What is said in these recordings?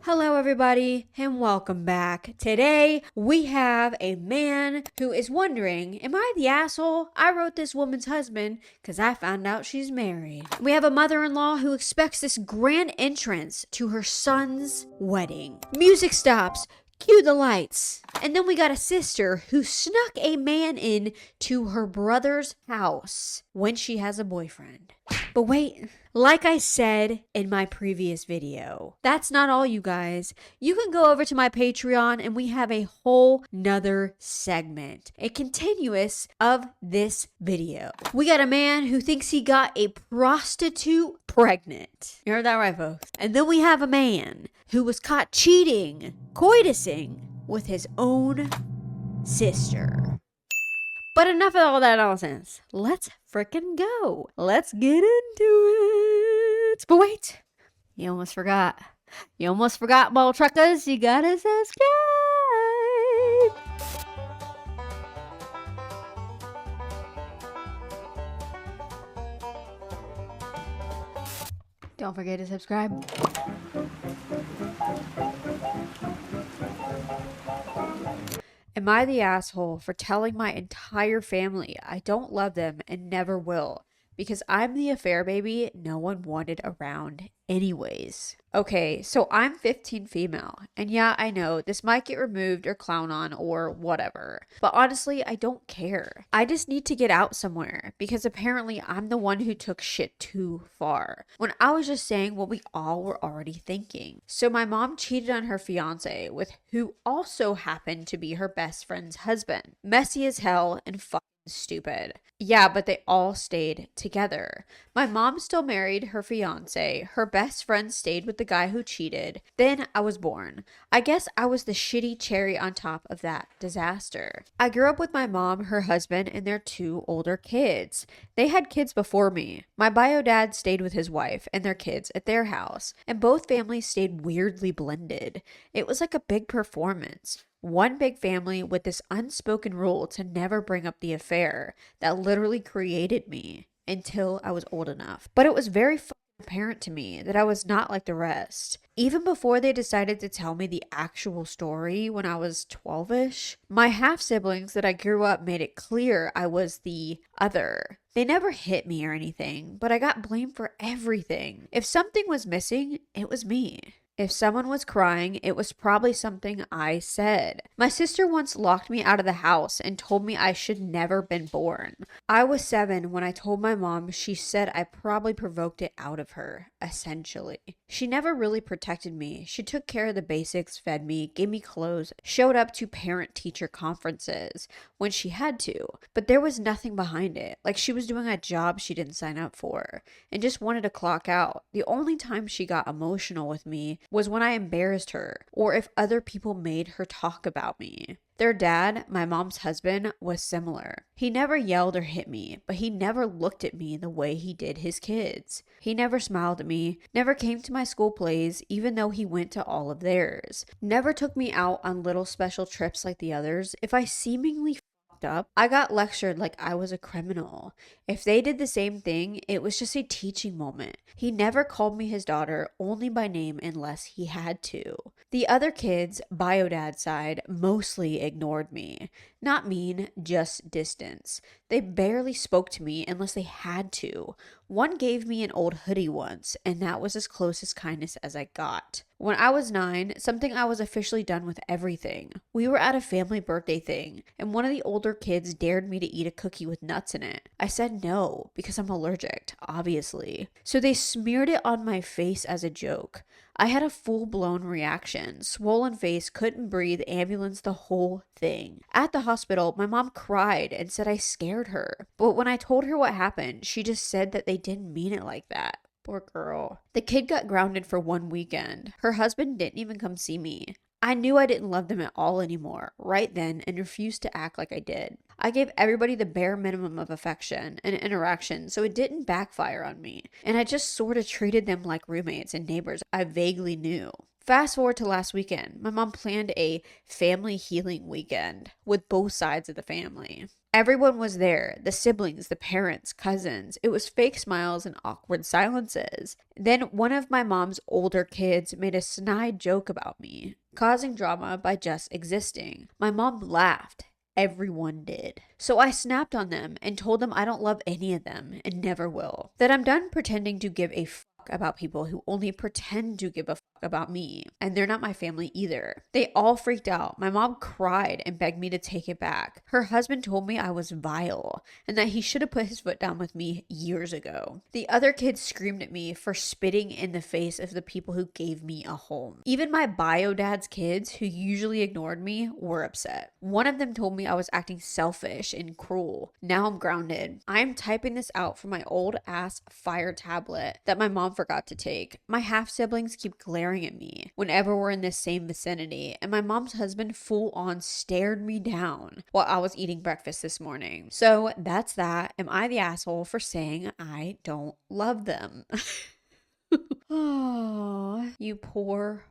Hello everybody and welcome back. Today we have a man who is wondering, am I the asshole? I wrote this woman's husband because I found out she's married. We have a mother-in-law who expects this grand entrance to her son's wedding. Music stops. Cue the lights. And then we got a sister who snuck a man in to her brother's house when she has a boyfriend. But wait, like I said in my previous video, that's not all, you guys. You can go over to my Patreon and we have a whole nother segment, a continuous of this video. We got a man who thinks he got a prostitute pregnant. You heard that right, folks. And then we have a man who was caught cheating, coitusing with his own sister. But enough of all that nonsense. Let's frickin' go. Let's get into it. But wait, you almost forgot. You almost forgot, ball truckers. You gotta subscribe. Don't forget to subscribe. Am I the asshole for telling my entire family I don't love them and never will? Because I'm the affair baby no one wanted around anyways. Okay, so I'm 15 female, and yeah, I know this might get removed or clown on or whatever, but honestly, I don't care. I just need to get out somewhere because apparently I'm the one who took shit too far when I was just saying what we all were already thinking. So my mom cheated on her fiance with who also happened to be her best friend's husband. Messy as hell and stupid. Yeah, but they all stayed together. My mom still married her fiance. Her best friend stayed with the guy who cheated. Then I was born. I guess I was the shitty cherry on top of that disaster. I grew up with my mom, her husband, and their two older kids. They had kids before me. My bio dad stayed with his wife and their kids at their house, and both families stayed weirdly blended. It was like a big performance. One big family with this unspoken rule to never bring up the affair that literally created me until I was old enough. But it was very apparent to me that I was not like the rest. Even before they decided to tell me the actual story when I was 12-ish, my half-siblings that I grew up made it clear I was the other. They never hit me or anything, but I got blamed for everything. If something was missing, it was me. If someone was crying, it was probably something I said. My sister once locked me out of the house and told me I should never been born. I was 7 when I told my mom. She said I probably provoked it out of her, essentially. She never really protected me. She took care of the basics, fed me, gave me clothes, showed up to parent-teacher conferences when she had to, but there was nothing behind it. Like she was doing a job she didn't sign up for and just wanted to clock out. The only time she got emotional with me was when I embarrassed her or if other people made her talk about me. Their dad, my mom's husband, was similar. He never yelled or hit me, but he never looked at me the way he did his kids. He never smiled at me, never came to my school plays even though he went to all of theirs. Never took me out on little special trips like the others. If I seemingly up, I got lectured like I was a criminal. If they did the same thing, it was just a teaching moment. He never called me his daughter, only by name unless he had to. The other kids, bio dad side, mostly ignored me. Not mean, just distance. They barely spoke to me unless they had to. One gave me an old hoodie once, and that was as close as kindness as I got. When I was 9, something I was officially done with everything. We were at a family birthday thing, and one of the older kids dared me to eat a cookie with nuts in it. I said no, because I'm allergic, obviously. So they smeared it on my face as a joke. I had a full-blown reaction. Swollen face, couldn't breathe, ambulance, the whole thing. At the hospital, my mom cried and said I scared her. But when I told her what happened, she just said that they didn't mean it like that. Poor girl. The kid got grounded for 1 weekend. Her husband didn't even come see me. I knew I didn't love them at all anymore right then and refused to act like I did. I gave everybody the bare minimum of affection and interaction, so it didn't backfire on me. And I just sort of treated them like roommates and neighbors I vaguely knew. Fast forward to last weekend. My mom planned a family healing weekend with both sides of the family. Everyone was there, the siblings, the parents, cousins. It was fake smiles and awkward silences. Then one of my mom's older kids made a snide joke about me, causing drama by just existing. My mom laughed. Everyone did. So I snapped on them and told them I don't love any of them and never will. That I'm done pretending to give a fuck about people who only pretend to give a fuck about me, and they're not my family either. They all freaked out. My mom cried and begged me to take it back. Her husband told me I was vile and that he should have put his foot down with me years ago. The other kids screamed at me for spitting in the face of the people who gave me a home. Even my bio dad's kids, who usually ignored me, were upset. One of them told me I was acting selfish and cruel. Now I'm grounded. I'm typing this out from my old ass fire tablet that my mom forgot to take. My half siblings keep glaring at me whenever we're in the same vicinity, and my mom's husband full on stared me down while I was eating breakfast this morning. So that's that. Am I the asshole for saying I don't love them? Oh, you poor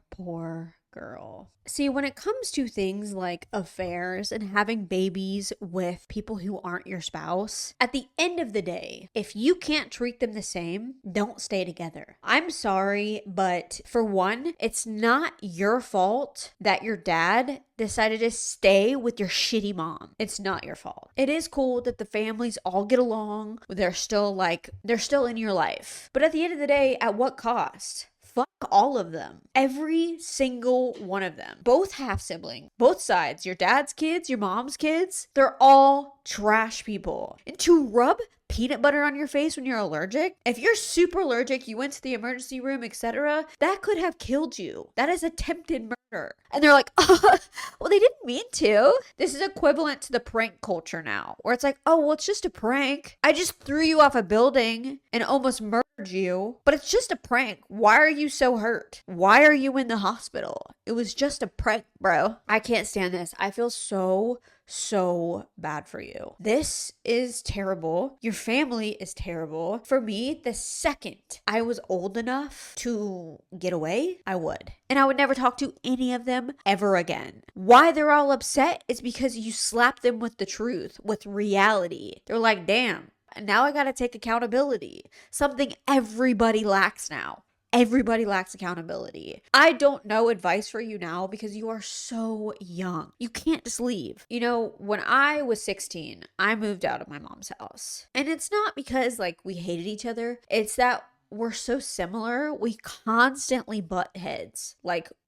girl. See, when it comes to things like affairs and having babies with people who aren't your spouse, at the end of the day, if you can't treat them the same, don't stay together. I'm sorry, but for one, it's not your fault that your dad decided to stay with your shitty mom. It's not your fault. It is cool that the families all get along. They're still in your life. But at the end of the day, at what cost? Fuck all of them. Every single one of them. Both half siblings, both sides, your dad's kids, your mom's kids, they're all trash people. And to rub peanut butter on your face when you're allergic, if you're super allergic, you went to the emergency room, etc., that could have killed you. That is attempted murder. And they're like, oh, well, they didn't mean to. This is equivalent to the prank culture now, where it's like, oh, well, it's just a prank. I just threw you off a building and almost murdered you, but it's just a prank. Why are you so hurt? Why are you in the hospital? It was just a prank, bro. I can't stand this. I feel so bad for you. This is terrible. Your family is terrible. For me, the second I was old enough to get away, I would. And I would never talk to any of them ever again. Why they're all upset is because you slapped them with the truth, with reality. They're like, damn, now I gotta take accountability. Something everybody lacks now. Everybody lacks accountability. I don't know advice for you now because you are so young. You can't just leave. You know, when I was 16, I moved out of my mom's house. And it's not because we hated each other. It's that we're so similar. We constantly butt heads.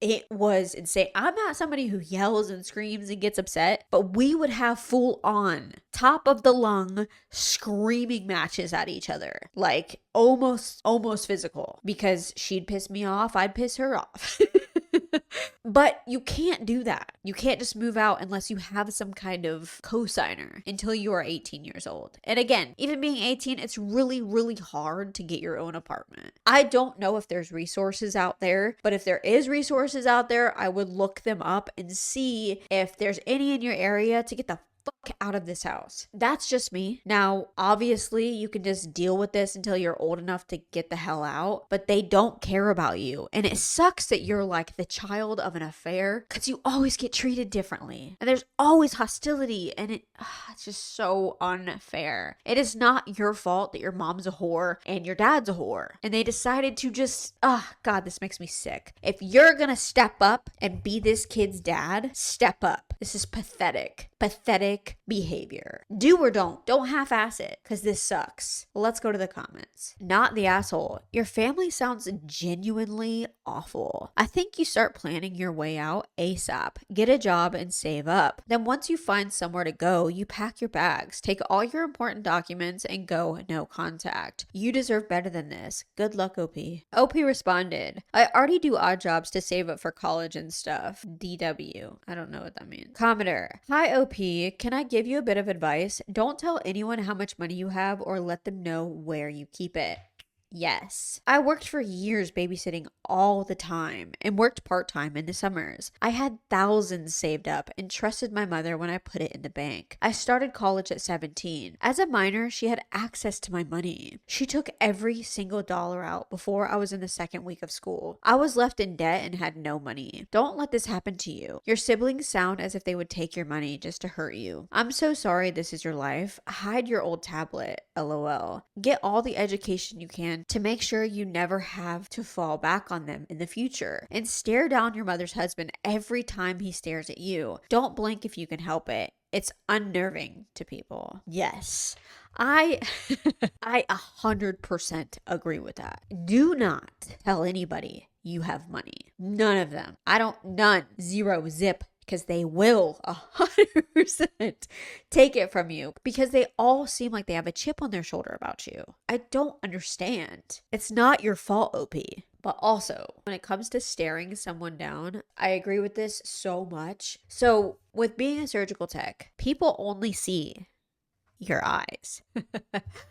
It was insane. I'm not somebody who yells and screams and gets upset, but we would have full on top of the lung screaming matches at each other. Almost physical, because she'd piss me off, I'd piss her off. But you can't do that. You can't just move out unless you have some kind of cosigner until you are 18 years old. And again, even being 18, it's really, really hard to get your own apartment. I don't know if there's resources out there, but if there is resources out there, I would look them up and see if there's any in your area to get the fuck out of this house. That's just me. Now, obviously, you can just deal with this until you're old enough to get the hell out, but they don't care about you. And it sucks that you're the child of an affair because you always get treated differently. And there's always hostility, and it's just so unfair. It is not your fault that your mom's a whore and your dad's a whore. And they decided to just, God, this makes me sick. If you're gonna step up and be this kid's dad, step up. This is pathetic. Pathetic behavior. Do or don't. Don't half-ass it, because this sucks. Let's go to the comments. Not the asshole. Your family sounds genuinely awful. I think you start planning your way out ASAP. Get a job and save up. Then once you find somewhere to go, you pack your bags, take all your important documents, and go no contact. You deserve better than this. Good luck, OP. OP responded, I already do odd jobs to save up for college and stuff. DW. I don't know what that means. Commenter. Hi, OP. Can I give you a bit of advice? Don't tell anyone how much money you have or let them know where you keep it. Yes. I worked for years babysitting all the time and worked part-time in the summers. I had thousands saved up and trusted my mother when I put it in the bank. I started college at 17. As a minor, she had access to my money. She took every single dollar out before I was in the second week of school. I was left in debt and had no money. Don't let this happen to you. Your siblings sound as if they would take your money just to hurt you. I'm so sorry this is your life. Hide your old tablet, lol. Get all the education you can to make sure you never have to fall back on them in the future. And stare down your mother's husband every time he stares at you. Don't blink if you can help it. It's unnerving to people. Yes. I 100% agree with that. Do not tell anybody you have money. None of them. None. Zero. Zip. Because they will 100% take it from you because they all seem like they have a chip on their shoulder about you. I don't understand. It's not your fault, OP. But also, when it comes to staring someone down, I agree with this so much. So, with being a surgical tech, people only see your eyes.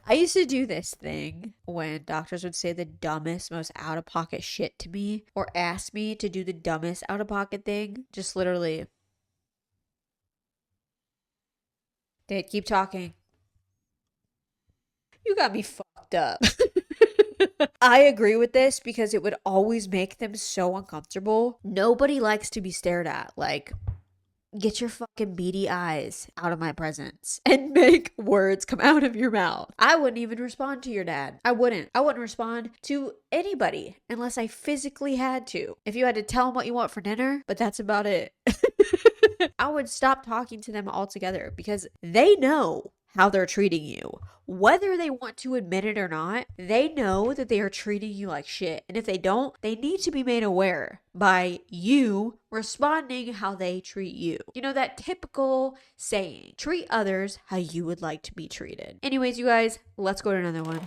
I used to do this thing when doctors would say the dumbest, most out of pocket shit to me or ask me to do the dumbest out of pocket thing. Just literally, they'd keep talking. You got me fucked up. I agree with this because it would always make them so uncomfortable. Nobody likes to be stared at. Like, get your fucking beady eyes out of my presence and make words come out of your mouth. I wouldn't even respond to your dad. I wouldn't respond to anybody unless I physically had to. If you had to tell them what you want for dinner, but that's about it. I would stop talking to them altogether because they know how they're treating you. Whether they want to admit it or not, they know that they are treating you like shit. And if they don't, they need to be made aware by you responding how they treat you. You know, that typical saying, treat others how you would like to be treated. Anyways, you guys, let's go to another one.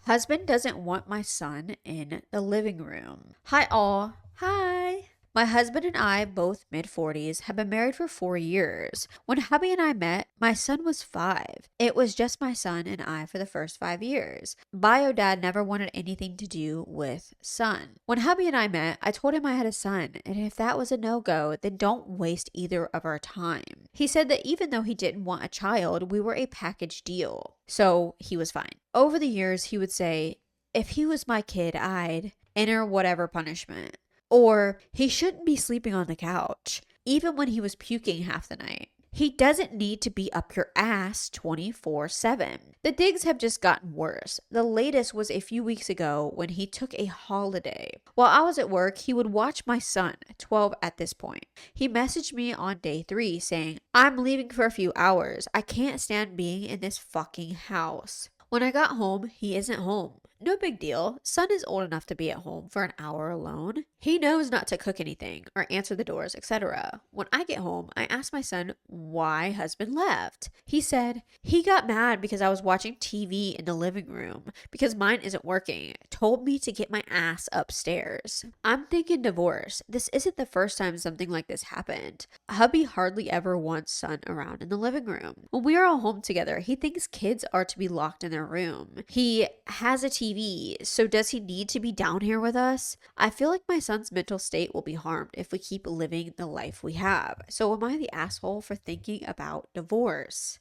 Husband doesn't want my son in the living room. Hi all. Hi. My husband and I, both mid-40s, have been married for 4 years. When hubby and I met, my son was 5. It was just my son and I for the first 5 years. Bio dad never wanted anything to do with son. When hubby and I met, I told him I had a son, and if that was a no-go, then don't waste either of our time. He said that even though he didn't want a child, we were a package deal, so he was fine. Over the years, he would say, if he was my kid, I'd enter whatever punishment. Or he shouldn't be sleeping on the couch, even when he was puking half the night. He doesn't need to be up your ass 24/7. The digs have just gotten worse. The latest was a few weeks ago when he took a holiday. While I was at work, he would watch my son, 12 at this point. He messaged me on day 3 saying, I'm leaving for a few hours. I can't stand being in this fucking house. When I got home, he isn't home. No big deal. Son is old enough to be at home for an hour alone. He knows not to cook anything or answer the doors, etc. When I get home, I ask my son why husband left. He said he got mad because I was watching TV in the living room because mine isn't working. Told me to get my ass upstairs. I'm thinking divorce. This isn't the first time something like this happened. Hubby hardly ever wants son around in the living room. When we are all home together, he thinks kids are to be locked in their room. He has a TV, so does he need to be down here with us? I feel like my son's mental state will be harmed if we keep living the life we have. So am I the asshole for thinking about divorce?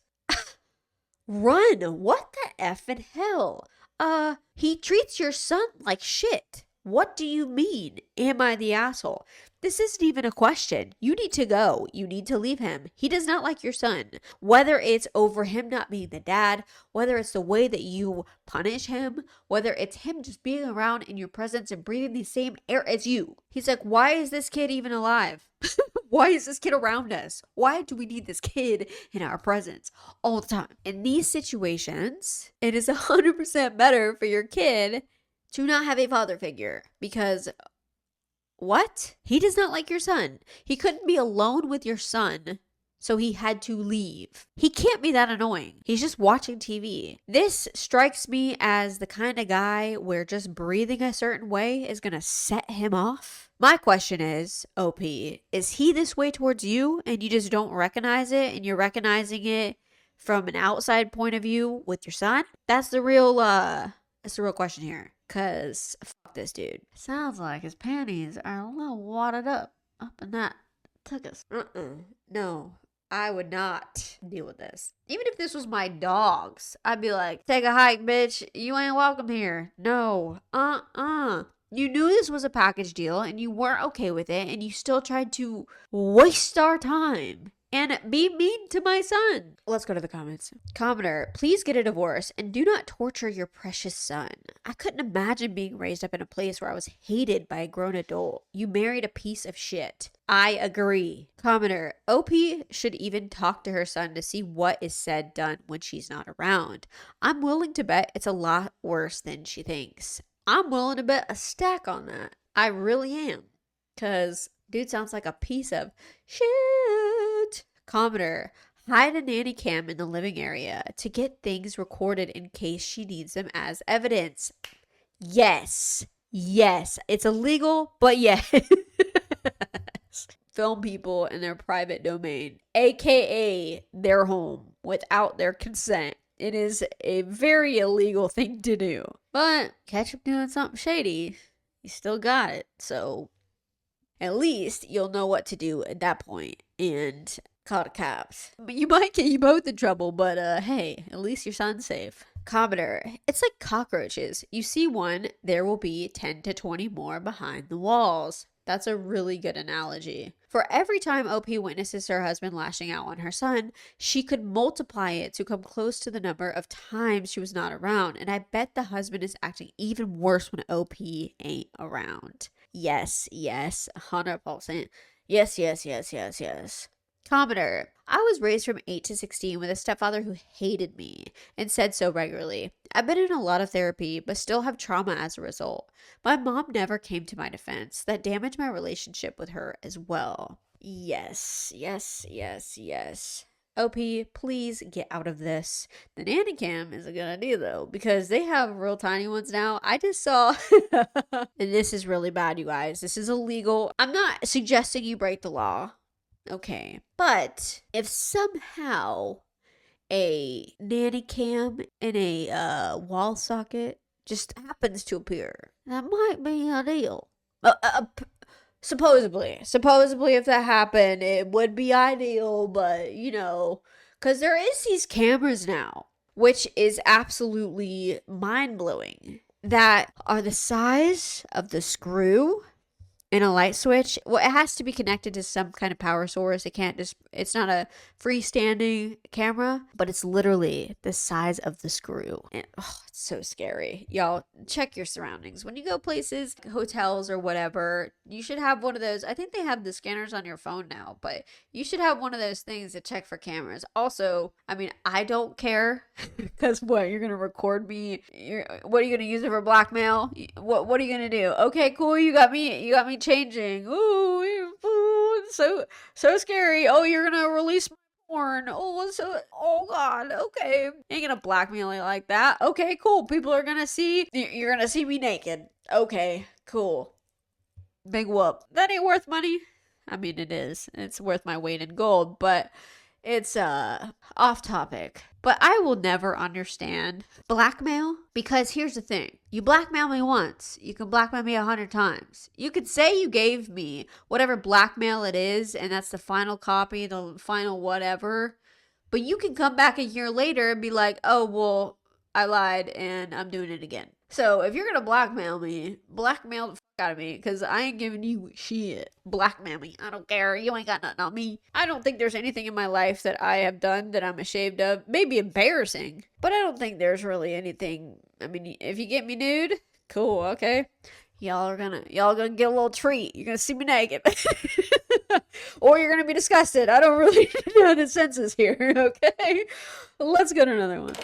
Run! What the effing hell? He treats your son like shit. What do you mean? Am I the asshole? This isn't even a question. You need to go. You need to leave him. He does not like your son. Whether it's over him not being the dad, whether it's the way that you punish him, whether it's him just being around in your presence and breathing the same air as you. He's like, why is this kid even alive? Why is this kid around us? Why do we need this kid in our presence all the time? In these situations, it is 100% better for your kid to not have a father figure because what? He does not like your son. He couldn't be alone with your son, so he had to leave. He can't be that annoying. He's just watching TV. This strikes me as the kind of guy where just breathing a certain way is going to set him off. My question is, OP, is he this way towards you and you just don't recognize it and you're recognizing it from an outside point of view with your son? That's the real question here. Cause fuck this dude. Sounds like his panties are a little wadded up in that tuchus. No. I would not deal with this. Even if this was my dogs, I'd be like, take a hike, bitch. You ain't welcome here. No. You knew this was a package deal and you weren't okay with it, and you still tried to waste our time and be mean to my son. Let's go to the comments. Commenter, please get a divorce and do not torture your precious son. I couldn't imagine being raised up in a place where I was hated by a grown adult. You married a piece of shit. I agree. Commenter, OP should even talk to her son to see what is said done when she's not around. I'm willing to bet it's a lot worse than she thinks. I'm willing to bet a stack on that. I really am. Because dude sounds like a piece of shit. Commenter, hide a nanny cam in the living area to get things recorded in case she needs them as evidence. Yes. It's illegal, but yes. Film people in their private domain, aka their home, without their consent. It is a very illegal thing to do. But catch him doing something shady, you still got it. So at least you'll know what to do at that point and call the cops. You might get you both in trouble, but hey, at least your son's safe. Commenter, it's like cockroaches. You see one, there will be 10 to 20 more behind the walls. That's a really good analogy. For every time OP witnesses her husband lashing out on her son, she could multiply it to come close to the number of times she was not around. And I bet the husband is acting even worse when OP ain't around. Yes, 100%. Yes. Commenter, I was raised from 8 to 16 with a stepfather who hated me and said so regularly. I've been in a lot of therapy, but still have trauma as a result. My mom never came to my defense. That damaged my relationship with her as well. Yes. OP, please get out of this. The nanny cam is a good idea though, because they have real tiny ones now. I just saw, and this is really bad, you guys. This is illegal. I'm not suggesting you break the law. Okay, but if somehow a nanny cam in a wall socket just happens to appear, that might be ideal. Supposedly, if that happened, it would be ideal, but you know, because there is these cameras now, which is absolutely mind-blowing, that are the size of the screw in a light switch. Well, it has to be connected to some kind of power source. It's not a freestanding camera, but it's literally the size of the screw. And it's so scary. Y'all, check your surroundings. When you go places, hotels or whatever, you should have one of those. I think they have the scanners on your phone now, but you should have one of those things to check for cameras. Also, I mean, I don't care because what, you're going to record me? What are you going to use it for, blackmail? What are you going to do? Okay, cool. You got me changing. Ooh, so scary. Oh, you're gonna release my porn. Oh god. Okay, ain't gonna blackmail you like that. Okay, cool. People are gonna see. You're gonna see me naked. Okay, cool. Big whoop. That ain't worth money. I mean, it is. It's worth my weight in gold, but it's off topic. But I will never understand blackmail, because here's the thing. You blackmail me once, you can blackmail me 100 times. You could say you gave me whatever blackmail it is, and that's the final copy, the final whatever. But you can come back a year later and be like, oh, well, I lied and I'm doing it again. So if you're going to blackmail me, blackmail the fuck out of me, because I ain't giving you shit. Blackmail me. I don't care. You ain't got nothing on me. I don't think there's anything in my life that I have done that I'm ashamed of. Maybe embarrassing, but I don't think there's really anything. I mean, if you get me nude, cool, okay. Y'all gonna get a little treat. You're gonna see me naked. Or you're gonna be disgusted. I don't really know the senses here, okay? Let's go to another one.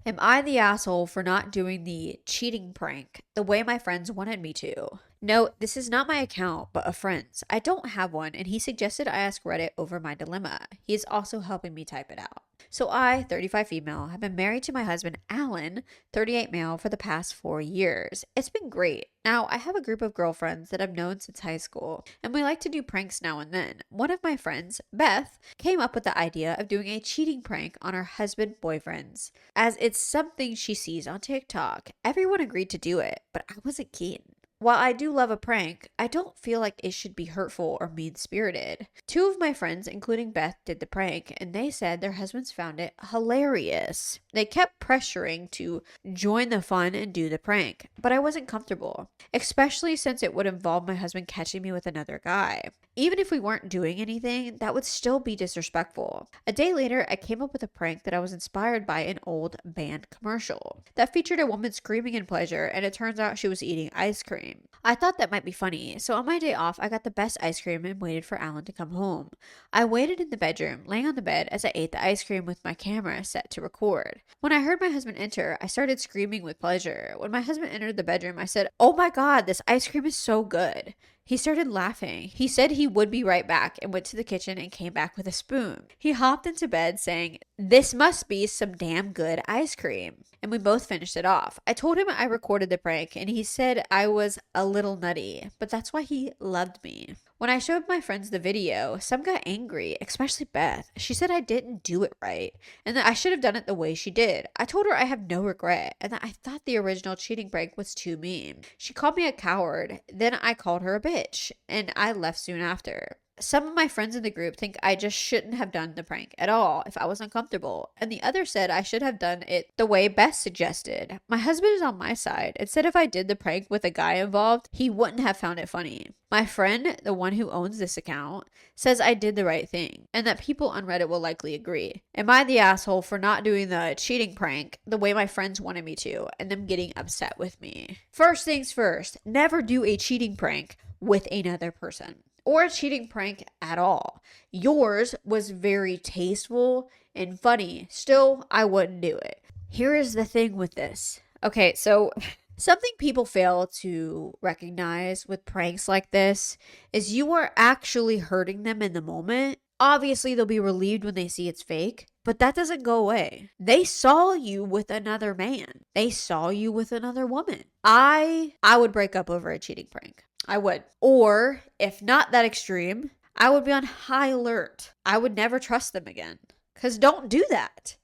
Am I the asshole for not doing the cheating prank the way my friends wanted me to? No, this is not my account, but a friend's. I don't have one, and he suggested I ask Reddit over my dilemma. He is also helping me type it out. So I, 35 female, have been married to my husband, Alan, 38 male, for the past 4 years. It's been great. Now, I have a group of girlfriends that I've known since high school, and we like to do pranks now and then. One of my friends, Beth, came up with the idea of doing a cheating prank on her husband boyfriends, as it's something she sees on TikTok. Everyone agreed to do it, but I wasn't keen. While I do love a prank, I don't feel like it should be hurtful or mean-spirited. Two of my friends, including Beth, did the prank, and they said their husbands found it hilarious. They kept pressuring to join the fun and do the prank, but I wasn't comfortable, especially since it would involve my husband catching me with another guy. Even if we weren't doing anything, that would still be disrespectful. A day later, I came up with a prank that I was inspired by an old band commercial that featured a woman screaming in pleasure, and it turns out she was eating ice cream. I thought that might be funny, so on my day off, I got the best ice cream and waited for Alan to come home. I waited in the bedroom, laying on the bed as I ate the ice cream with my camera set to record. When I heard my husband enter, I started screaming with pleasure. When my husband entered the bedroom, I said, "Oh my God, this ice cream is so good." He started laughing. He said he would be right back and went to the kitchen and came back with a spoon. He hopped into bed saying, "This must be some damn good ice cream." And we both finished it off. I told him I recorded the prank and he said I was a little nutty, but that's why he loved me. When I showed my friends the video, some got angry, especially Beth. She said I didn't do it right and that I should have done it the way she did. I told her I have no regret and that I thought the original cheating prank was too mean. She called me a coward. Then I called her a bitch and I left soon after. Some of my friends in the group think I just shouldn't have done the prank at all if I was uncomfortable, and the other said I should have done it the way Beth suggested. My husband is on my side and said if I did the prank with a guy involved, he wouldn't have found it funny. My friend, the one who owns this account, says I did the right thing, and that people on Reddit will likely agree. Am I the asshole for not doing the cheating prank the way my friends wanted me to, and them getting upset with me? First things first, never do a cheating prank with another person, or a cheating prank at all. Yours was very tasteful and funny. Still, I wouldn't do it. Here is the thing with this. Okay, so something people fail to recognize with pranks like this is you are actually hurting them in the moment. Obviously, they'll be relieved when they see it's fake, but that doesn't go away. They saw you with another man. They saw you with another woman. I would break up over a cheating prank. I would. Or, if not that extreme, I would be on high alert. I would never trust them again. Because don't do that.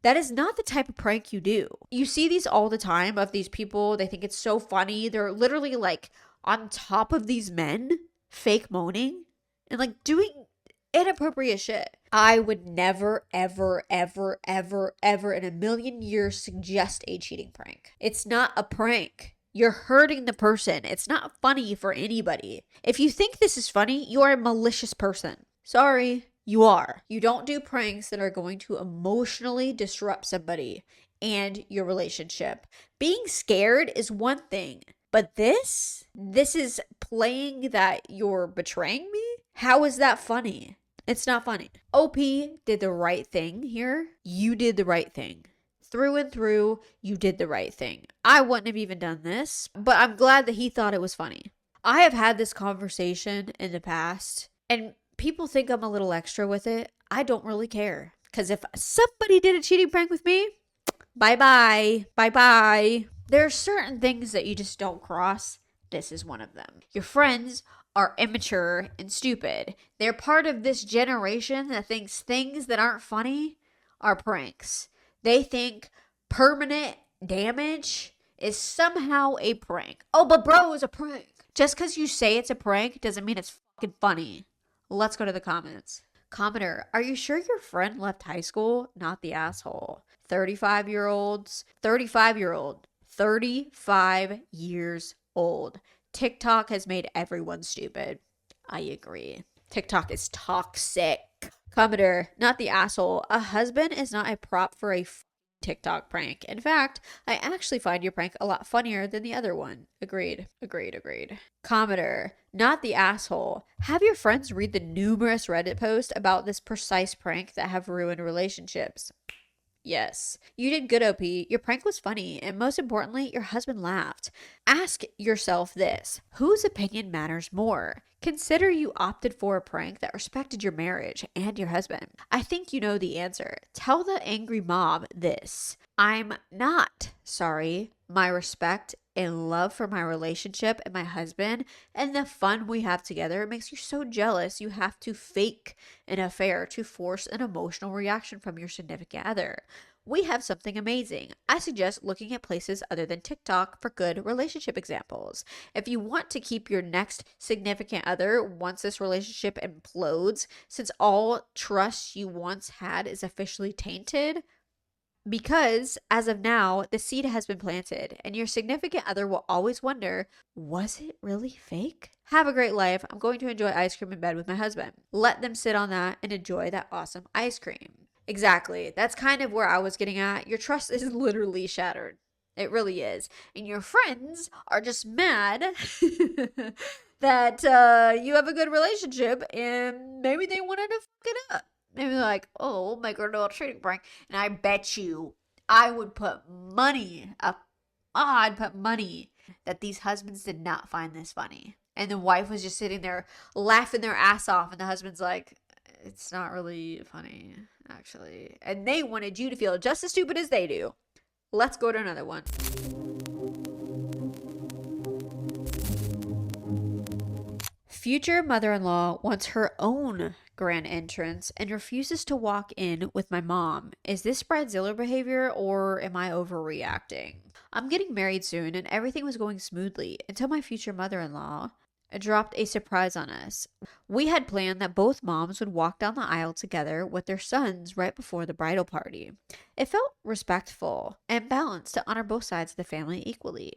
That is not the type of prank you do. You see these all the time of these people. They think it's so funny. They're literally like on top of these men, fake moaning, and like doing inappropriate shit. I would never, ever, ever, ever, ever in a million years suggest a cheating prank. It's not a prank. You're hurting the person. It's not funny for anybody. If you think this is funny, you are a malicious person. Sorry, you are. You don't do pranks that are going to emotionally disrupt somebody and your relationship. Being scared is one thing, but this is playing that you're betraying me? How is that funny? It's not funny. OP did the right thing here. You did the right thing. Through and through, you did the right thing. I wouldn't have even done this, but I'm glad that he thought it was funny. I have had this conversation in the past, and people think I'm a little extra with it. I don't really care. Because if somebody did a cheating prank with me, bye-bye. Bye-bye. There are certain things that you just don't cross. This is one of them. Your friends are immature and stupid. They're part of this generation that thinks things that aren't funny are pranks. They think permanent damage is somehow a prank. Oh, but bro, it's a prank. Just because you say it's a prank doesn't mean it's fucking funny. Let's go to the comments. Commenter, are you sure your friend left high school? Not the asshole. 35-year-olds. 35-year-old. 35 years old. TikTok has made everyone stupid. I agree. TikTok is toxic. Commenter, not the asshole. A husband is not a prop for a TikTok prank. In fact, I actually find your prank a lot funnier than the other one. Agreed. Commenter, not the asshole. Have your friends read the numerous Reddit posts about this precise prank that have ruined relationships. Yes, you did good, OP. Your prank was funny, and most importantly, your husband laughed. Ask yourself this: whose opinion matters more? Consider you opted for a prank that respected your marriage and your husband. I think you know the answer. Tell the angry mom this: I'm not sorry. My respect and love for my relationship and my husband and the fun we have together makes you so jealous you have to fake an affair to force an emotional reaction from your significant other. We have something amazing. I suggest looking at places other than TikTok for good relationship examples. If you want to keep your next significant other once this relationship implodes, since all trust you once had is officially tainted, because as of now, the seed has been planted, and your significant other will always wonder, was it really fake? Have a great life. I'm going to enjoy ice cream in bed with my husband. Let them sit on that and enjoy that awesome ice cream. Exactly. That's kind of where I was getting at. Your trust is literally shattered. It really is. And your friends are just mad that you have a good relationship and maybe they wanted to fuck it up. Maybe they're like, oh, we'll make her do a cheating prank. And I bet you I would put money up. I'd put money that these husbands did not find this funny. And the wife was just sitting there laughing their ass off. And the husband's like, it's not really funny, actually. And they wanted you to feel just as stupid as they do. Let's go to another one. Future mother-in-law wants her own grand entrance and refuses to walk in with my mom. Is this bridezilla behavior or am I overreacting? I'm getting married soon and everything was going smoothly until my future mother-in-law dropped a surprise on us. We had planned that both moms would walk down the aisle together with their sons right before the bridal party. It felt respectful and balanced to honor both sides of the family equally.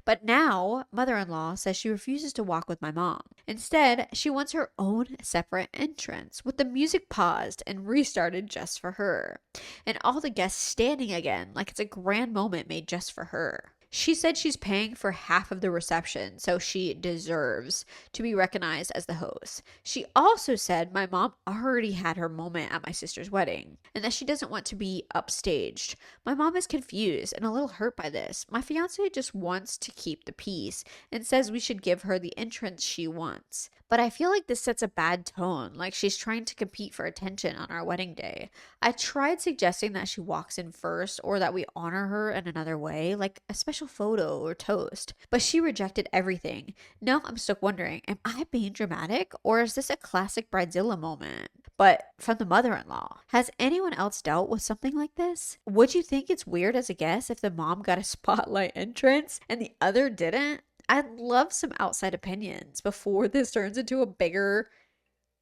But now, mother-in-law says she refuses to walk with my mom. Instead, she wants her own separate entrance, with the music paused and restarted just for her. And all the guests standing again like it's a grand moment made just for her. She said she's paying for half of the reception, so she deserves to be recognized as the host. She also said my mom already had her moment at my sister's wedding and that she doesn't want to be upstaged. My mom is confused and a little hurt by this. My fiance just wants to keep the peace and says we should give her the entrance she wants. But I feel like this sets a bad tone, like she's trying to compete for attention on our wedding day. I tried suggesting that she walks in first or that we honor her in another way, like a special photo or toast, but she rejected everything. Now I'm stuck wondering, am I being dramatic or is this a classic bridezilla moment? But from the mother-in-law, has anyone else dealt with something like this? Would you think it's weird as a guest if the mom got a spotlight entrance and the other didn't? I'd love some outside opinions before this turns into a bigger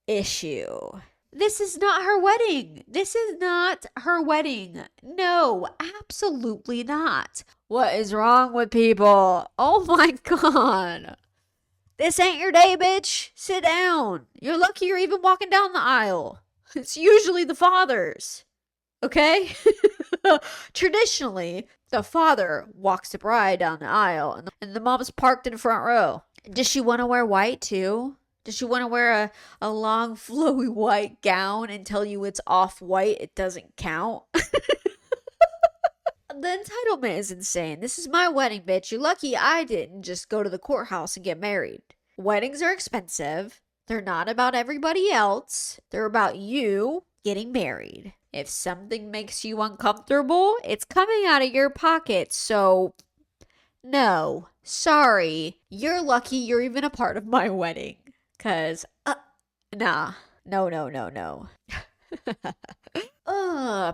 issue. This is not her wedding. This is not her wedding. No, absolutely not. What is wrong with people? Oh my God. This ain't your day, bitch. Sit down. You're lucky you're even walking down the aisle. It's usually the fathers. Okay? Traditionally, the father walks the bride down the aisle and the mom's parked in the front row. Does she want to wear white too? Does she want to wear a long flowy white gown and tell you it's off-white, it doesn't count? The entitlement is insane. This is my wedding, bitch. You're lucky I didn't just go to the courthouse and get married. Weddings are expensive. They're not about everybody else. They're about you getting married. If something makes you uncomfortable, it's coming out of your pocket. So, no. Sorry. You're lucky you're even a part of my wedding. Cause, nah. No.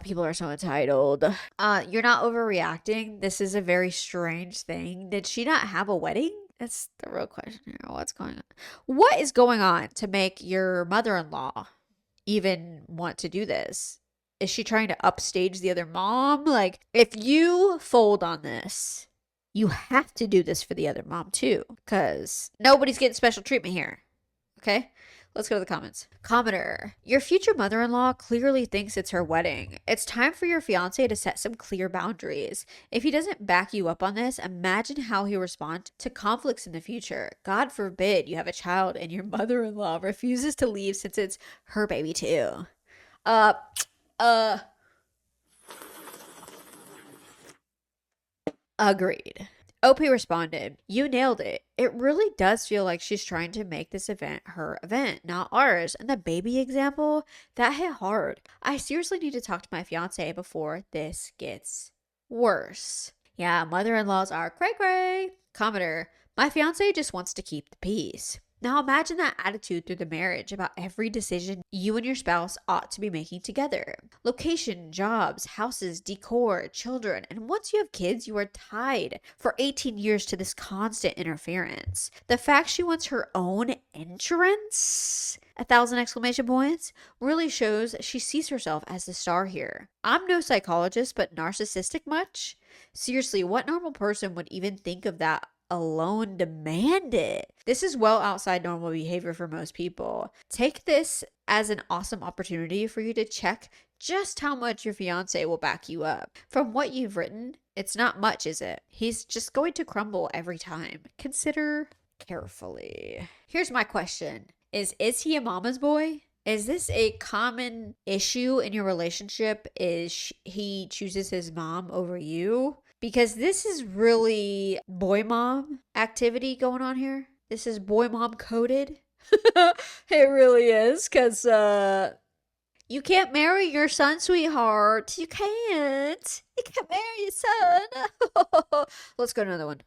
People are so entitled. You're not overreacting. This is a very strange thing. Did she not have a wedding? That's the real question here. What's going on? What is going on to make your mother-in-law even want to do this? Is she trying to upstage the other mom? Like, if you fold on this, you have to do this for the other mom too. Because nobody's getting special treatment here. Okay? Let's go to the comments. Commenter, your future mother-in-law clearly thinks it's her wedding. It's time for your fiance to set some clear boundaries. If he doesn't back you up on this, imagine how he'll respond to conflicts in the future. God forbid you have a child and your mother-in-law refuses to leave since it's her baby too. Agreed. OP responded, "You nailed it. It really does feel like she's trying to make this event her event, not ours. And the baby example, that hit hard. I seriously need to talk to my fiance before this gets worse." Yeah, mother-in-laws are cray cray. Commenter, "My fiance just wants to keep the peace." Now imagine that attitude through the marriage about every decision you and your spouse ought to be making together. Location, jobs, houses, decor, children, and once you have kids, you are tied for 18 years to this constant interference. The fact she wants her own entrance, 1,000 exclamation points, really shows she sees herself as the star here. I'm no psychologist, but narcissistic much? Seriously, what normal person would even think of that alone demand it? This is well outside normal behavior for most people. Take this as an awesome opportunity for you to check just how much your fiance will back you up. From what you've written, it's not much, is it? He's just going to crumble every time. Consider carefully. Here's my question. Is he a mama's boy? Is this a common issue in your relationship? Is he chooses his mom over you? Because this is really boy mom activity going on here. This is boy mom coded. It really is. Because you can't marry your son, sweetheart. You can't. You can't marry your son. Let's go to another one.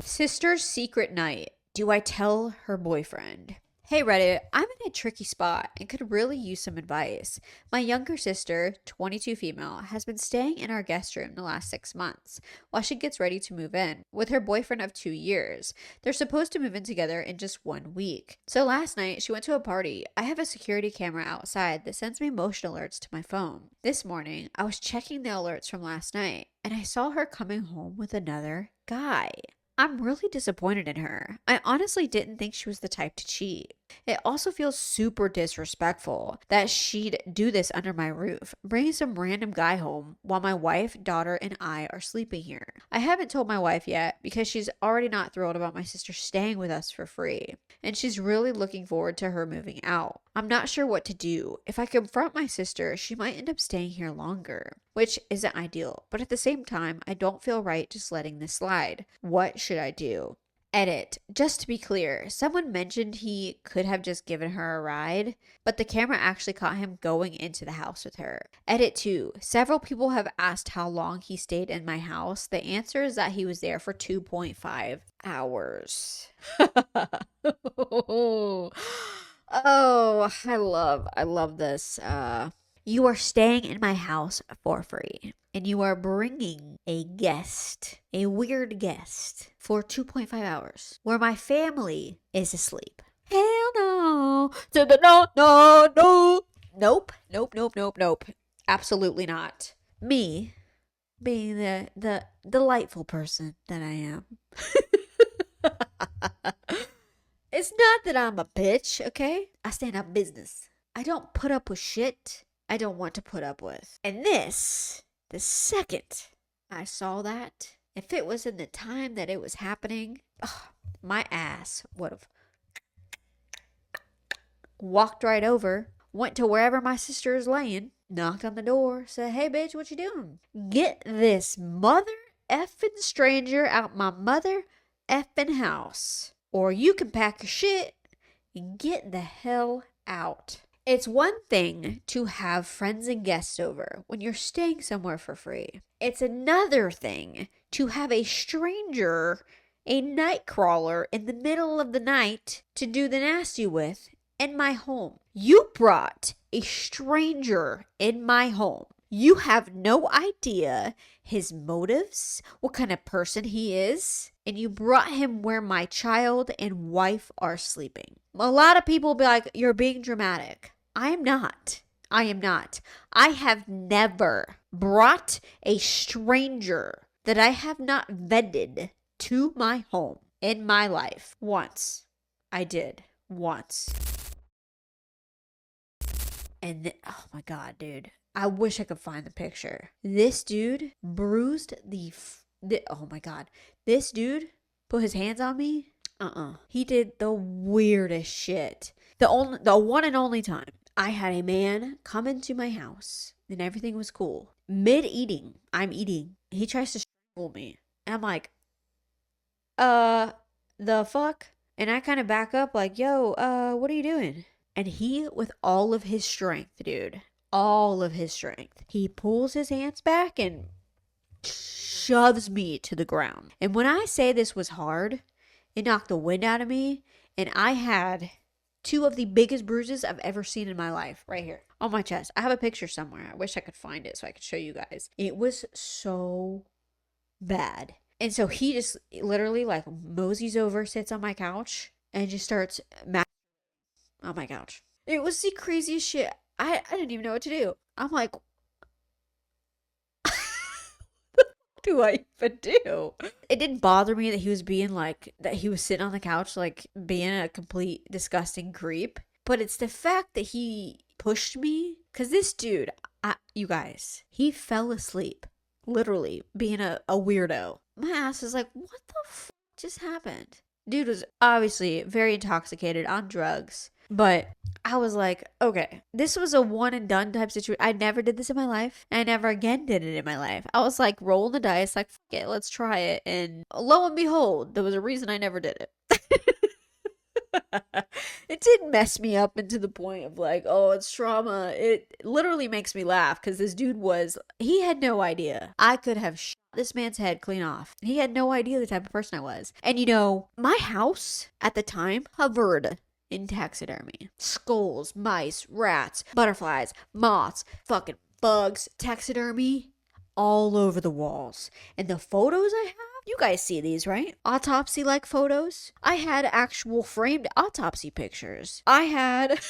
Sister's secret night. Do I tell her boyfriend? Hey Reddit, I'm in a tricky spot and could really use some advice. My younger sister, 22 female, has been staying in our guest room the last 6 months while she gets ready to move in with her boyfriend of 2 years. They're supposed to move in together in just 1 week. So last night she went to a party. I have a security camera outside that sends me motion alerts to my phone. This morning, I was checking the alerts from last night and I saw her coming home with another guy. I'm really disappointed in her. I honestly didn't think she was the type to cheat. It also feels super disrespectful that she'd do this under my roof, bringing some random guy home while my wife, daughter, and I are sleeping here. I haven't told my wife yet because she's already not thrilled about my sister staying with us for free, and she's really looking forward to her moving out. I'm not sure what to do. If I confront my sister, she might end up staying here longer, which isn't ideal, but at the same time, I don't feel right just letting this slide. What should I do? Edit. Just to be clear, someone mentioned he could have just given her a ride, but the camera actually caught him going into the house with her. Edit 2. Several people have asked how long he stayed in my house. The answer is that he was there for 2.5 hours. Oh, I love this. You are staying in my house for free, and you are bringing a guest, a weird guest, for 2.5 hours, where my family is asleep. Hell no. To the no, no, no. Nope, nope, nope, nope, nope. Absolutely not. Me, being the delightful person that I am. It's not that I'm a bitch, okay? I stand up business. I don't put up with shit I don't want to put up with. And this, the second I saw that, if it was in the time that it was happening, my ass would have walked right over, went to wherever my sister is laying, knocked on the door, said, "Hey bitch, what you doing? Get this mother effing stranger out my mother effing house, or you can pack your shit and get the hell out." It's one thing to have friends and guests over when you're staying somewhere for free. It's another thing to have a stranger, a night crawler in the middle of the night to do the nasty with in my home. You brought a stranger in my home. You have no idea his motives, what kind of person he is, and you brought him where my child and wife are sleeping. A lot of people will be like, "You're being dramatic." I am not. I am not. I have never brought a stranger that I have not vetted to my home in my life. Once. I did. Once. And oh my God, dude. I wish I could find the picture. This dude bruised oh my God. This dude put his hands on me. He did the weirdest shit. The one and only time I had a man come into my house and everything was cool. Mid-eating, I'm eating. He tries to strangle me. And I'm like, the fuck? And I kind of back up like, yo, what are you doing? And he, with all of his strength, dude, all of his strength, he pulls his hands back and shoves me to the ground. And when I say this was hard, it knocked the wind out of me. And I had two of the biggest bruises I've ever seen in my life right here on my chest. I have a picture somewhere. I wish I could find it so I could show you guys. It was so bad. And so he just literally like moseys over, sits on my couch, and just starts on my couch. It was the craziest shit. I didn't even know what to do. I'm like, what do I even do? It didn't bother me that he was being like, that he was sitting on the couch, like being a complete disgusting creep. But it's the fact that he pushed me. Because this dude, you guys, he fell asleep. Literally being a weirdo. My ass is like, what the fuck just happened? Dude was obviously very intoxicated on drugs. But I was like, okay, this was a one and done type situation. I never did this in my life. And I never again did it in my life. I was like rolling the dice, like, fuck it, let's try it. And lo and behold, there was a reason I never did it. It did mess me up into the point of like, oh, it's trauma. It literally makes me laugh because this dude he had no idea. I could have shot this man's head clean off. He had no idea the type of person I was. And you know, my house at the time hovered in taxidermy. Skulls, mice, rats, butterflies, moths, fucking bugs, taxidermy all over the walls. And the photos I have, you guys see these, right? Autopsy-like photos. I had actual framed autopsy pictures. I had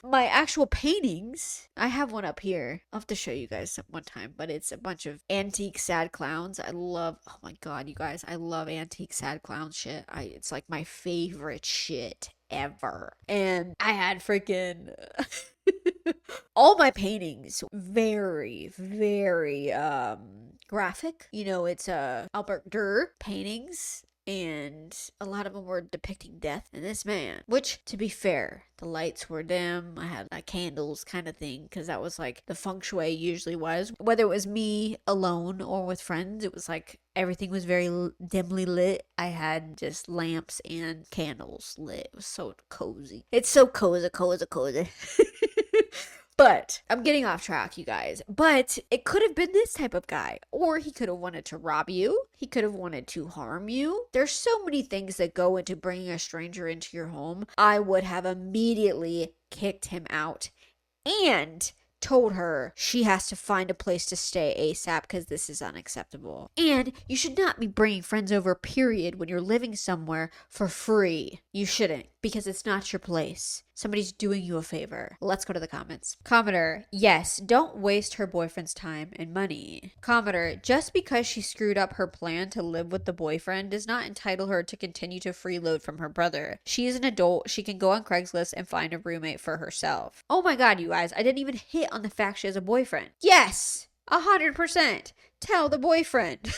my actual paintings. I have one up here. I'll have to show you guys one time, but it's a bunch of antique sad clowns. Oh my God, you guys, I love antique sad clown shit. It's like my favorite shit ever. And I had freaking all my paintings very, very graphic. You know, it's Albert Durr paintings, and a lot of them were depicting death. And this man, which, to be fair, the lights were dim. I had like candles kind of thing, because that was like the feng shui usually was. Whether it was me alone or with friends, it was like everything was very dimly lit. I had just lamps and candles lit. It was so cozy. It's so cozy. But I'm getting off track, you guys. But it could have been this type of guy. Or he could have wanted to rob you. He could have wanted to harm you. There's so many things that go into bringing a stranger into your home. I would have immediately kicked him out and told her she has to find a place to stay ASAP because this is unacceptable. And you should not be bringing friends over, period, when you're living somewhere for free. You shouldn't, because it's not your place. Somebody's doing you a favor. Let's go to the comments. Commenter, yes, don't waste her boyfriend's time and money. Commenter, just because she screwed up her plan to live with the boyfriend does not entitle her to continue to freeload from her brother. She is an adult. She can go on Craigslist and find a roommate for herself. Oh my God, you guys, I didn't even hit on the fact she has a boyfriend. Yes, 100%. Tell the boyfriend.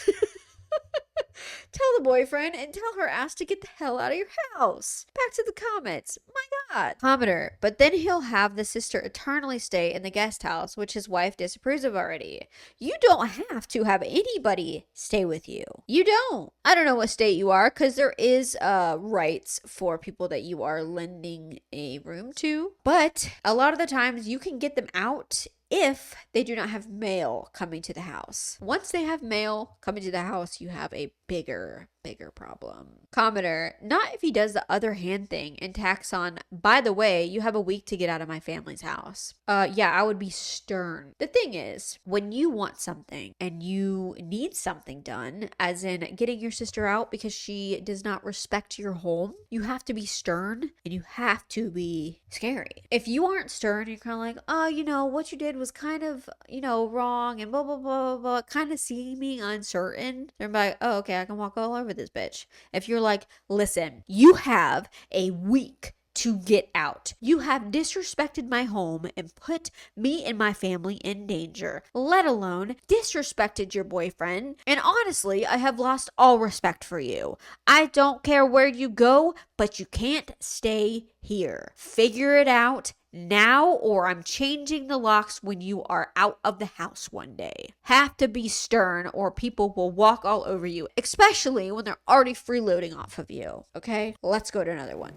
Tell the boyfriend and tell her ass to get the hell out of your house. Back to the comments. My God. Commenter, but then he'll have the sister eternally stay in the guest house, which his wife disapproves of already. You don't have to have anybody stay with you. You don't. I don't know what state you are, because there is rights for people that you are lending a room to. But a lot of the times you can get them out if they do not have mail coming to the house. Once they have mail coming to the house, you have a bigger problem. Commenter, not if he does the other hand thing and tacks on, by the way, you have a week to get out of my family's house. Yeah, I would be stern. The thing is, when you want something and you need something done, as in getting your sister out because she does not respect your home, you have to be stern and you have to be scary. If you aren't stern, you're kind of like, oh, you know, what you did was kind of, you know, wrong and blah, blah, blah, blah, blah, kind of seeming uncertain. They're like, oh, okay, I can walk all over this bitch. If you're like, listen, you have a week to get out. You have disrespected my home and put me and my family in danger, let alone disrespected your boyfriend. And honestly, I have lost all respect for you. I don't care where you go, but you can't stay here. Figure it out now or I'm changing the locks when you are out of the house one day. Have to be stern or people will walk all over you, especially when they're already freeloading off of you. Okay, let's go to another one.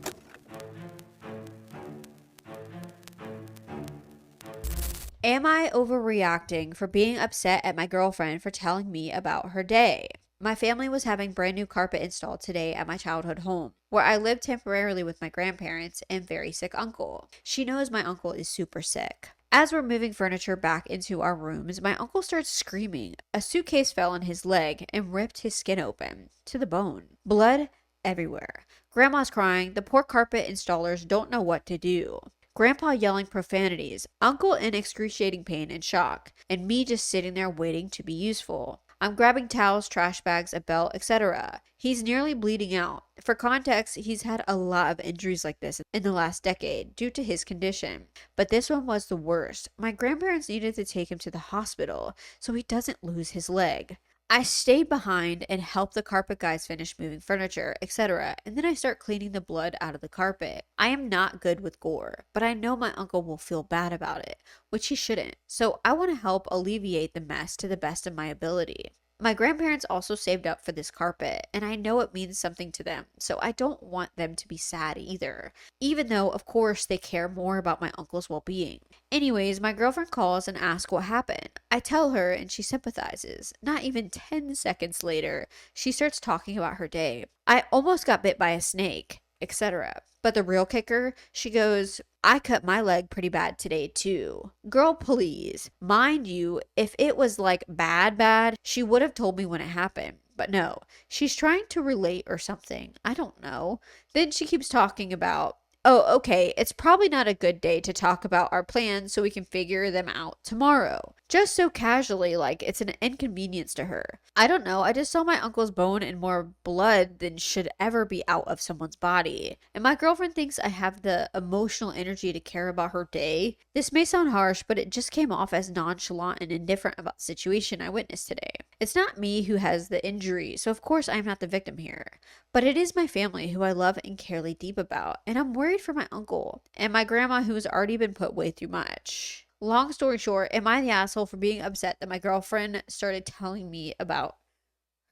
Am I overreacting for being upset at my girlfriend for telling me about her day? My family was having brand new carpet installed today at my childhood home, where I lived temporarily with my grandparents and very sick uncle. She knows my uncle is super sick. As we're moving furniture back into our rooms, my uncle starts screaming. A suitcase fell on his leg and ripped his skin open to the bone. Blood everywhere. Grandma's crying. The poor carpet installers don't know what to do. Grandpa yelling profanities, uncle in excruciating pain and shock, and me just sitting there waiting to be useful. I'm grabbing towels, trash bags, a belt, etc. He's nearly bleeding out. For context, he's had a lot of injuries like this in the last decade due to his condition, but this one was the worst. My grandparents needed to take him to the hospital so he doesn't lose his leg. I stayed behind and helped the carpet guys finish moving furniture, etc., and then I start cleaning the blood out of the carpet. I am not good with gore, but I know my uncle will feel bad about it, which he shouldn't, so I want to help alleviate the mess to the best of my ability. My grandparents also saved up for this carpet, and I know it means something to them, so I don't want them to be sad either, even though, of course, they care more about my uncle's well-being. Anyways, my girlfriend calls and asks what happened. I tell her, and she sympathizes. Not even 10 seconds later, she starts talking about her day. I almost got bit by a snake, etc. But the real kicker, she goes, I cut my leg pretty bad today too. Girl, please. Mind you, if it was like bad, she would have told me when it happened. But no, she's trying to relate or something. I don't know. Then she keeps talking about, oh, okay, it's probably not a good day to talk about our plans so we can figure them out tomorrow. Just so casually, like it's an inconvenience to her. I don't know, I just saw my uncle's bone and more blood than should ever be out of someone's body. And my girlfriend thinks I have the emotional energy to care about her day. This may sound harsh, but it just came off as nonchalant and indifferent about the situation I witnessed today. It's not me who has the injury, so of course I'm not the victim here. But it is my family who I love and care deep about, and I'm worried for my uncle and my grandma who has already been put way too much. Long story short, am I the asshole for being upset that my girlfriend started telling me about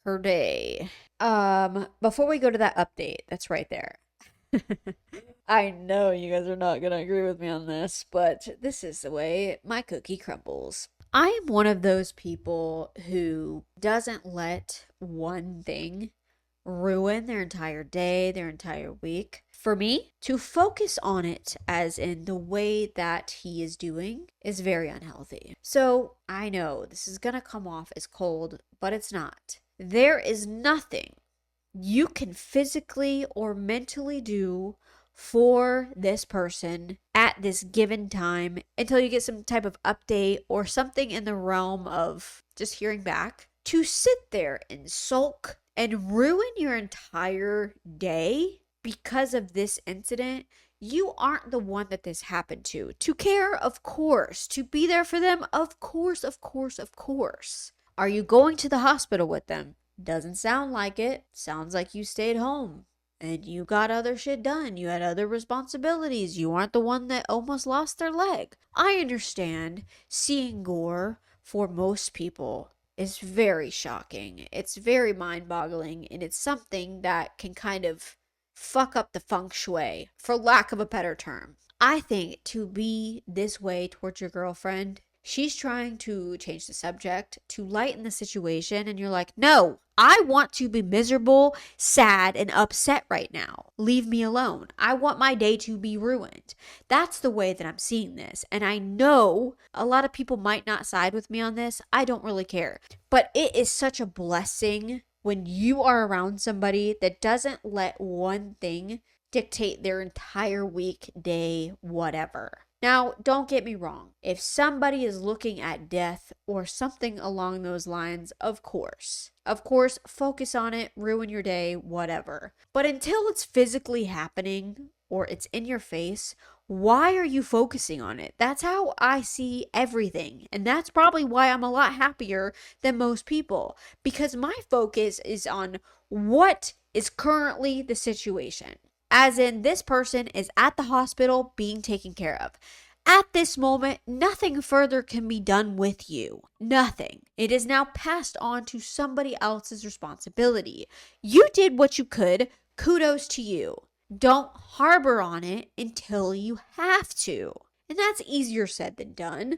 her day? Before we go to that update, that's right there. I know you guys are not gonna agree with me on this, but this is the way my cookie crumbles. I am one of those people who doesn't let one thing ruin their entire day, their entire week. For me, to focus on it as in the way that he is doing is very unhealthy. So I know this is gonna come off as cold, but it's not. There is nothing you can physically or mentally do for this person at this given time until you get some type of update or something in the realm of just hearing back. To sit there and sulk and ruin your entire day because of this incident, you aren't the one that this happened to. To care, of course. To be there for them, of course, of course, of course. Are you going to the hospital with them? Doesn't sound like it. Sounds like you stayed home and you got other shit done. You had other responsibilities. You aren't the one that almost lost their leg. I understand seeing gore for most people is very shocking. It's very mind-boggling, and it's something that can kind of fuck up the feng shui, for lack of a better term. I think to be this way towards your girlfriend, she's trying to change the subject, to lighten the situation, and you're like, no, I want to be miserable, sad, and upset right now. Leave me alone. I want my day to be ruined. That's the way that I'm seeing this. And I know a lot of people might not side with me on this. I don't really care. But it is such a blessing when you are around somebody that doesn't let one thing dictate their entire week, day, whatever. Now, don't get me wrong. If somebody is looking at death or something along those lines, of course, focus on it, ruin your day, whatever. But until it's physically happening or it's in your face, why are you focusing on it? That's how I see everything. And that's probably why I'm a lot happier than most people, because my focus is on what is currently the situation. As in, this person is at the hospital being taken care of. At this moment, nothing further can be done with you. Nothing. It is now passed on to somebody else's responsibility. You did what you could. Kudos to you. Don't harbor on it until you have to. And that's easier said than done.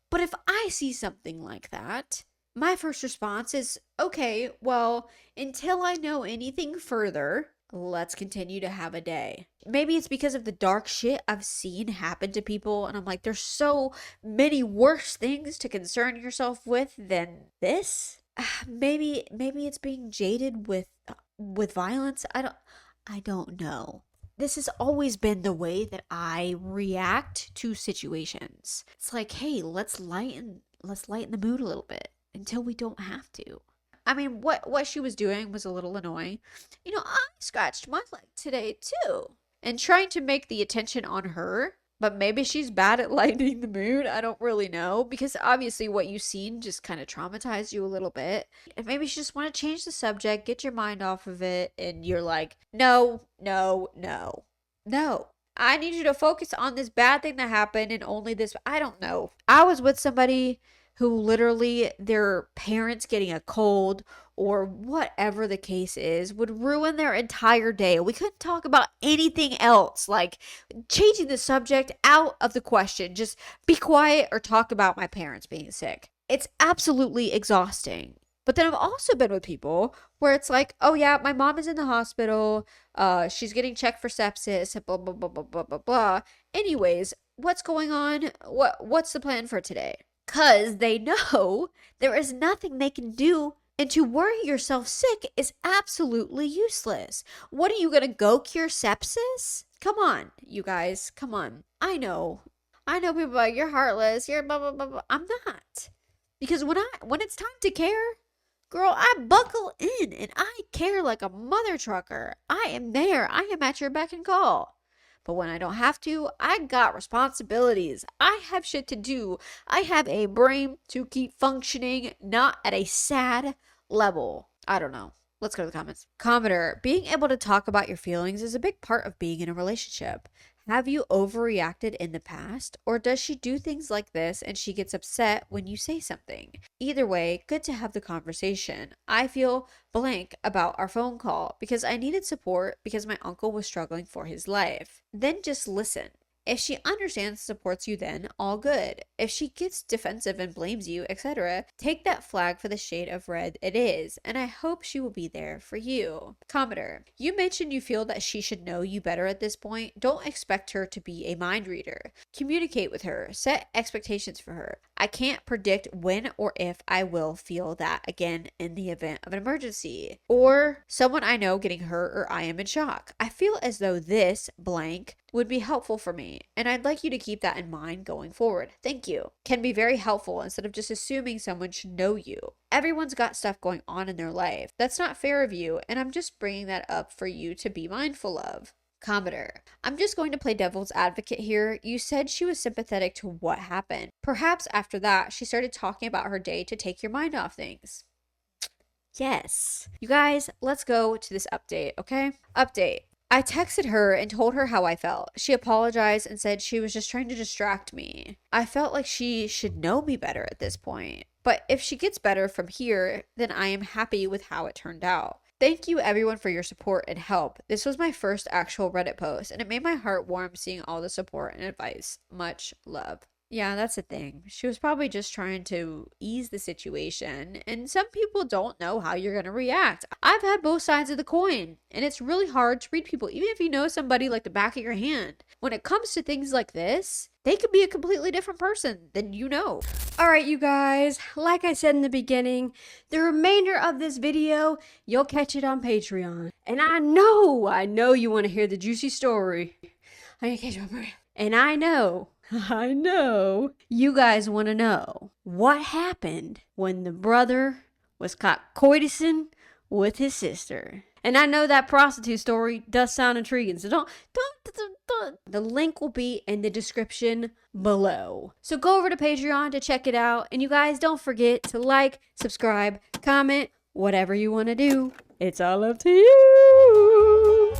But if I see something like that, my first response is, okay, well, until I know anything further, let's continue to have a day. Maybe it's because of the dark shit I've seen happen to people, and I'm like, there's so many worse things to concern yourself with than this. Maybe it's being jaded with violence. I don't know. This has always been the way that I react to situations. It's like, hey, let's lighten the mood a little bit until we don't have to. I mean, what she was doing was a little annoying. You know, I scratched my leg today too. And trying to make the attention on her, but maybe she's bad at lightening the mood. I don't really know, because obviously what you've seen just kind of traumatized you a little bit. And maybe you just want to change the subject, get your mind off of it, and you're like, no. I need you to focus on this bad thing that happened and only this. I don't know. I was with somebody who literally their parents getting a cold or whatever the case is would ruin their entire day. We couldn't talk about anything else, like changing the subject out of the question. Just be quiet or talk about my parents being sick. It's absolutely exhausting. But then I've also been with people where it's like, oh yeah, my mom is in the hospital. She's getting checked for sepsis, blah, blah, blah, blah, blah, blah, blah. Anyways, what's going on? What's the plan for today? Because they know there is nothing they can do, and to worry yourself sick is absolutely useless. What are you going to go cure sepsis? Come on, you guys. Come on. I know people are like, you're heartless. You're blah, blah, blah, blah. I'm not. Because when it's time to care, girl, I buckle in and I care like a mother trucker. I am there. I am at your beck and call. But when I don't have to, I got responsibilities. I have shit to do. I have a brain to keep functioning, not at a sad level. I don't know. Let's go to the comments. Commenter, being able to talk about your feelings is a big part of being in a relationship. Have you overreacted in the past? Or does she do things like this and she gets upset when you say something? Either way, good to have the conversation. I feel blank about our phone call because I needed support because my uncle was struggling for his life. Then just listen. If she understands and supports you, then all good. If she gets defensive and blames you, etc., take that flag for the shade of red it is, and I hope she will be there for you. Commenter, you mentioned you feel that she should know you better at this point. Don't expect her to be a mind reader. Communicate with her. Set expectations for her. I can't predict when or if I will feel that again in the event of an emergency. Or someone I know getting hurt or I am in shock. I feel as though this blank would be helpful for me, and I'd like you to keep that in mind going forward. Thank you. Can be very helpful instead of just assuming someone should know you. Everyone's got stuff going on in their life. That's not fair of you, and I'm just bringing that up for you to be mindful of. Commenter, I'm just going to play devil's advocate here. You said she was sympathetic to what happened. Perhaps after that, she started talking about her day to take your mind off things. Yes. You guys, let's go to this update, okay? Update. I texted her and told her how I felt. She apologized and said she was just trying to distract me. I felt like she should know me better at this point. But if she gets better from here, then I am happy with how it turned out. Thank you everyone for your support and help. This was my first actual Reddit post, and it made my heart warm seeing all the support and advice. Much love. Yeah, that's the thing. She was probably just trying to ease the situation, and some people don't know how you're going to react. I've had both sides of the coin, and it's really hard to read people, even if you know somebody like the back of your hand. When it comes to things like this, they could be a completely different person than you know. All right, you guys, like I said in the beginning, the remainder of this video, you'll catch it on Patreon. And I know you want to hear the juicy story. And I know you guys want to know what happened when the brother was caught coitusing with his sister. And I know that prostitute story does sound intriguing, so don't. The link will be in the description below. So go over to Patreon to check it out. And you guys don't forget to like, subscribe, comment, whatever you want to do. It's all up to you.